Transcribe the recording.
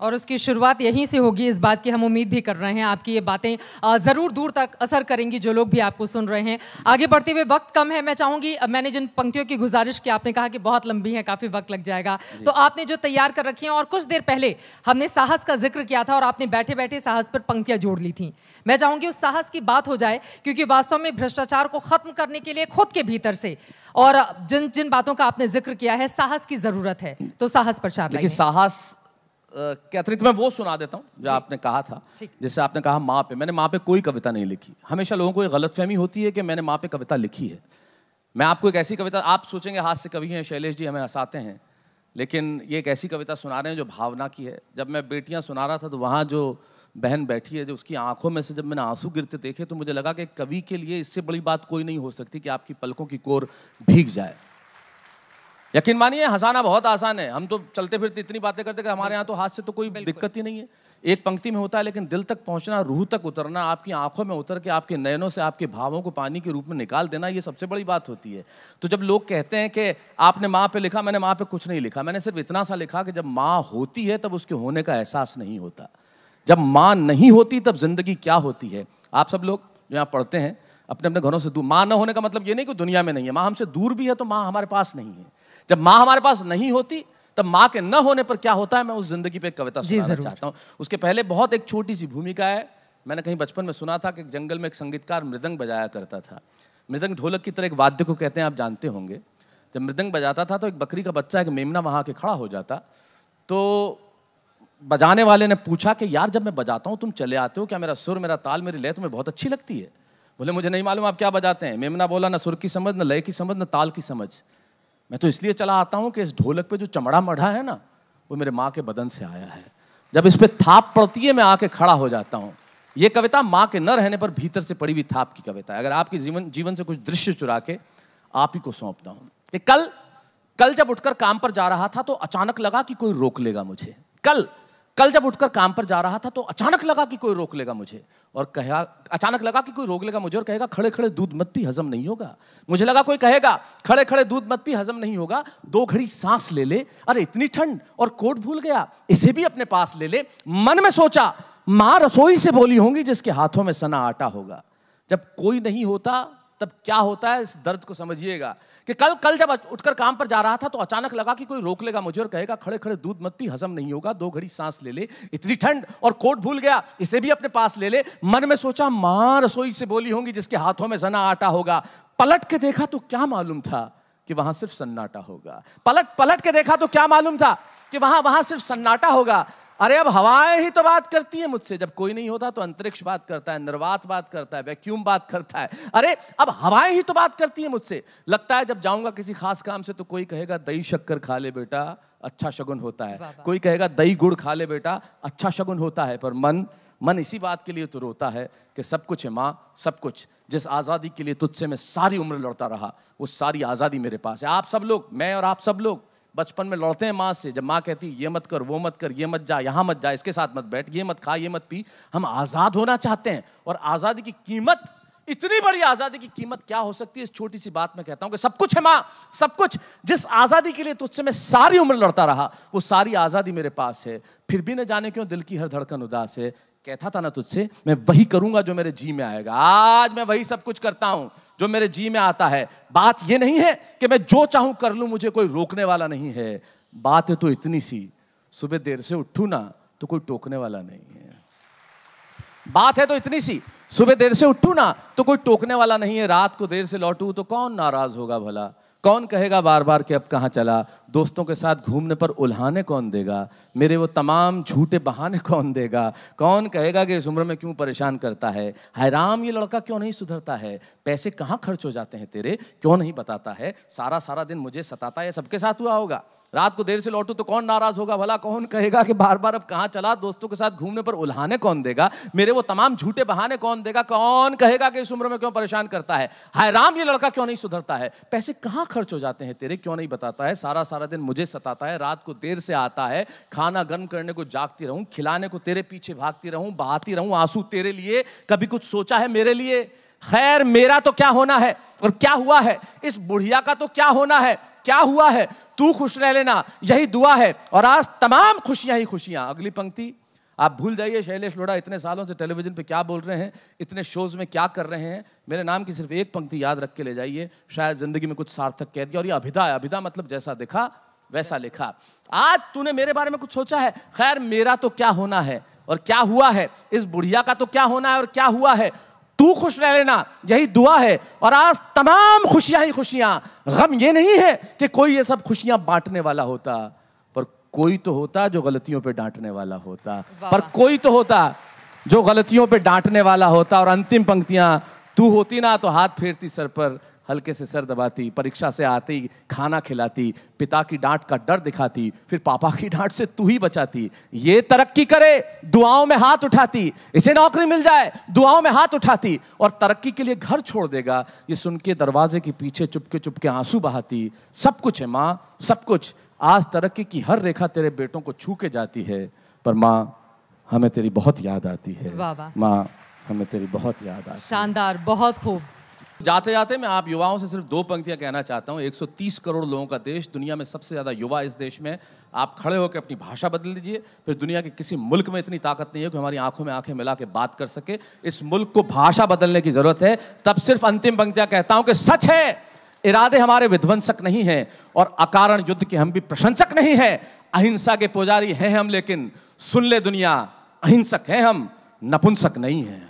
और उसकी शुरुआत यहीं से होगी, इस बात की हम उम्मीद भी कर रहे हैं। आपकी ये बातें ज़रूर दूर तक असर करेंगी, जो लोग भी आपको सुन रहे हैं। आगे बढ़ते हुए, वक्त कम है, मैं चाहूँगी, मैंने जिन पंक्तियों की गुजारिश की, आपने कहा कि बहुत लंबी है, काफ़ी वक्त लग जाएगा, तो आपने जो तैयार कर रखी हैं, और कुछ देर पहले हमने साहस का जिक्र किया था और आपने बैठे बैठे साहस पर पंक्तियाँ जोड़ ली थी। मैं चाहूँगी उस साहस की बात हो जाए, क्योंकि वास्तव में भ्रष्टाचार को खत्म करने के लिए खुद के भीतर से और जिन जिन बातों का आपने जिक्र किया है, साहस की जरूरत है, तो साहस पर चार लाइनें। साहस के अतिरिक्त मैं वो सुना देता हूँ जो आपने कहा था। जैसे आपने कहा माँ पे, मैंने माँ पे कोई कविता नहीं लिखी। हमेशा लोगों को एक गलतफहमी होती है कि मैंने माँ पे कविता लिखी है। मैं आपको एक ऐसी कविता, आप सोचेंगे हाथ से कवि हैं शैलेश जी, हमें हंसाते हैं, लेकिन ये एक ऐसी कविता सुना रहे हैं जो भावना की है। जब मैं बेटियाँ सुना रहा था तो वहाँ जो बहन बैठी है, जो उसकी आंखों में से जब मैंने आंसू गिरते देखे, तो मुझे लगा कि कवि के लिए इससे बड़ी बात कोई नहीं हो सकती कि आपकी पलकों की कोर भीग जाए। यकीन मानिए, हंसाना बहुत आसान है। हम तो चलते फिरते इतनी बातें करते कि हमारे यहाँ तो हाथ से तो कोई दिक्कत ही नहीं है, एक पंक्ति में होता है, लेकिन दिल तक पहुंचना, रूह तक उतरना, आपकी आंखों में उतर के आपके नयनों से आपके भावों को पानी के रूप में निकाल देना, ये सबसे बड़ी बात होती है। तो जब लोग कहते हैं कि आपने माँ पे लिखा, मैंने माँ पे कुछ नहीं लिखा। मैंने सिर्फ इतना सा लिखा कि जब माँ होती है तब उसके होने का एहसास नहीं होता, जब माँ नहीं होती तब जिंदगी क्या होती है। आप सब लोग जो यहाँ पढ़ते हैं अपने अपने घरों से दूर, माँ न होने का मतलब ये नहीं कि दुनिया में नहीं है, माँ हमसे दूर भी है तो माँ हमारे पास नहीं है। जब माँ हमारे पास नहीं होती तब माँ के न होने पर क्या होता है, मैं उस जिंदगी पे एक कविता सुनाना चाहता हूँ। उसके पहले बहुत एक छोटी सी भूमिका है। मैंने कहीं बचपन में सुना था कि जंगल में एक संगीतकार मृदंग बजाया करता था। मृदंग ढोलक की तरह एक वाद्य को कहते हैं, आप जानते होंगे। जब मृदंग बजाता था तो एक बकरी का बच्चा, एक मेमना वहाँ के खड़ा हो जाता। तो बजाने वाले ने पूछा कि यार, जब मैं बजाता हूँ तुम चले आते हो, क्या मेरा सुर, मेरा ताल, मेरी लय तुम्हें बहुत अच्छी लगती है? बोले मुझे नहीं मालूम आप क्या बजाते हैं। मेमना बोला, ना सुर की समझ, न लय की समझ, न ताल की समझ। मैं तो इसलिए चला आता हूँ कि इस ढोलक पे जो चमड़ा मढ़ा है ना, वो मेरे माँ के बदन से आया है। जब इस पे थाप पड़ती है मैं आके खड़ा हो जाता हूँ। ये कविता माँ के न रहने पर भीतर से पड़ी हुई थाप की कविता है। अगर आपकी जीवन से कुछ दृश्य चुरा के आप ही को सौंपता हूँ कि कल जब उठकर काम पर जा रहा था तो अचानक लगा कि कोई रोक लेगा मुझे। कल जब उठकर काम पर जा रहा था तो अचानक लगा कि कोई रोक लेगा मुझे और कहेगा खड़े खड़े दूध मत पी, हजम नहीं होगा। मुझे लगा कोई कहेगा खड़े खड़े दूध मत पी, हजम नहीं होगा, 2 घड़ी सांस ले ले, अरे इतनी ठंड और कोट भूल गया, इसे भी अपने पास ले ले। मन में सोचा माँ रसोई से बोली होंगी जिसके हाथों में सना आटा होगा। जब कोई नहीं होता तब क्या होता है, इस दर्द को समझिएगा कि कल जब उठकर काम पर जा रहा था तो अचानक लगा कि कोई रोक लेगा मुझे और कहेगा खड़े खड़े दूध मत पी, हजम नहीं होगा, 2 घड़ी सांस ले ले, इतनी ठंड और कोट भूल गया, इसे भी अपने पास ले ले। मन में सोचा माँ रसोई से बोली होंगी जिसके हाथों में सना आटा होगा। पलट के देखा तो क्या मालूम था कि वहां सिर्फ सन्नाटा होगा। पलट के देखा तो क्या मालूम था कि वहां सिर्फ सन्नाटा होगा। अरे अब हवाएं ही तो बात करती है मुझसे। जब कोई नहीं होता तो अंतरिक्ष बात करता है, निर्वात बात करता है, वैक्यूम बात करता है। अरे अब हवाएं ही तो बात करती है मुझसे। लगता है जब जाऊंगा किसी खास काम से तो कोई कहेगा दही शक्कर खा ले बेटा, अच्छा शगुन होता है। कोई कहेगा दही गुड़ खा ले बेटा, अच्छा शगुन होता है। पर मन इसी बात के लिए तो रोता है कि सब कुछ है माँ, सब कुछ। जिस आज़ादी के लिए तुझसे मैं सारी उम्र लड़ता रहा, वो सारी आज़ादी मेरे पास है। आप सब लोग, मैं और आप सब लोग बचपन में लड़ते हैं माँ से। जब माँ कहती ये मत कर, वो मत कर, ये मत जा, यहाँ मत जा, इसके साथ मत बैठ, ये मत खा, ये मत पी। हम आज़ाद होना चाहते हैं और आज़ादी की कीमत, इतनी बड़ी आज़ादी की कीमत क्या हो सकती है। इस छोटी सी बात में कहता हूँ कि सब कुछ है माँ, सब कुछ। जिस आज़ादी के लिए तुझसे मैं सारी उम्र लड़ता रहा, वो सारी आज़ादी मेरे पास है। फिर भी न जाने क्यों दिल की हर धड़कन उदास है। कहता था ना तुझसे मैं वही करूंगा जो मेरे जी में आएगा। आज मैं वही सब कुछ करता हूं जो मेरे जी में आता है। बात ये नहीं है कि मैं जो चाहूं कर लूं, मुझे कोई रोकने वाला नहीं है। बात है तो इतनी सी, सुबह देर से उठूं ना तो कोई टोकने वाला नहीं है। बात है तो इतनी सी, सुबह देर से उठूं ना तो कोई टोकने वाला नहीं है। रात को देर से लौटूं तो कौन नाराज होगा भला। कौन कहेगा बार बार कि अब कहाँ चला। दोस्तों के साथ घूमने पर उल्हाने कौन देगा। मेरे वो तमाम झूठे बहाने कौन देगा। कौन कहेगा कि इस उम्र में क्यों परेशान करता है। हाय राम, ये लड़का क्यों नहीं सुधरता है। पैसे कहाँ खर्च हो जाते हैं तेरे, क्यों नहीं बताता है। सारा दिन मुझे सताता है। सबके साथ हुआ होगा। रात को देर से लौटूं तो कौन नाराज होगा भला। कौन कहेगा कि बार बार अब कहाँ चला। दोस्तों के साथ घूमने पर उल्हाने कौन देगा। मेरे वो तमाम झूठे बहाने कौन देगा। कौन कहेगा कि इस उम्र में क्यों परेशान करता है। हाय राम, ये लड़का क्यों नहीं सुधरता है। पैसे कहाँ खर्च हो जाते हैं तेरे, क्यों नहीं बताता है। सारा दिन मुझे सताता है। रात को देर से आता है। खाना गर्म करने को जागती रहूं, खिलाने को तेरे पीछे भागती रहूं, बहाती रहूं आंसू तेरे लिए। कभी कुछ सोचा है मेरे लिए। खैर मेरा तो क्या होना है और क्या हुआ है। इस बुढ़िया का तो क्या होना है, क्या हुआ है। तू खुश रह लेना यही दुआ है और आज तमाम खुशियां ही खुशियां। अगली पंक्ति आप भूल जाइए, शैलेश लोढ़ा इतने सालों से टेलीविजन पे क्या बोल रहे हैं, इतने शोज में क्या कर रहे हैं। मेरे नाम की सिर्फ एक पंक्ति याद रख के ले जाइए, शायद जिंदगी में कुछ सार्थक कह दिया। और ये अभिधा है, अभिधा मतलब जैसा देखा वैसा लिखा। आज तूने मेरे बारे में कुछ सोचा है? खैर मेरा तो क्या होना है और क्या हुआ है, इस बुढ़िया का तो क्या होना है और क्या हुआ है। तू खुश रह लेना यही दुआ है और आज तमाम खुशियां ही खुशियां। गम ये नहीं है कि कोई ये सब खुशियां बांटने वाला होता, पर कोई तो होता जो गलतियों पे डांटने वाला होता, पर कोई तो होता जो गलतियों पे डांटने वाला होता। और अंतिम पंक्तियां, तू होती ना तो हाथ फेरती सर पर, हल्के से सर दबाती, परीक्षा से आती खाना खिलाती, पिता की डांट का डर दिखाती, फिर पापा की डांट से तू ही बचाती। ये तरक्की करे दुआओं में हाथ उठाती, इसे नौकरी मिल जाए दुआओं में हाथ उठाती, और तरक्की के लिए घर छोड़ देगा ये सुन के दरवाजे के पीछे चुपके चुपके आंसू बहाती। सब कुछ है माँ, सब कुछ। आज तरक्की की हर रेखा तेरे बेटों को छू के जाती है, पर माँ हमें तेरी बहुत याद आती है। माँ हमें तेरी बहुत याद आती है। शानदार, बहुत खूब। जाते जाते मैं आप युवाओं से सिर्फ 2 पंक्तियां कहना चाहता हूं। 130 करोड़ लोगों का देश, दुनिया में सबसे ज्यादा युवा इस देश में। आप खड़े होकर अपनी भाषा बदल लीजिए, फिर दुनिया के किसी मुल्क में इतनी ताकत नहीं है कि हमारी आंखों में आंखें मिला के बात कर सके। इस मुल्क को भाषा बदलने की जरूरत है। तब सिर्फ अंतिम पंक्तियां कहता हूं कि सच है इरादे हमारे विध्वंसक नहीं है और अकारण युद्ध के हम भी प्रशंसक नहीं है। अहिंसा के पुजारी हैं हम, लेकिन सुन ले दुनिया अहिंसक हैं हम, नपुंसक नहीं है।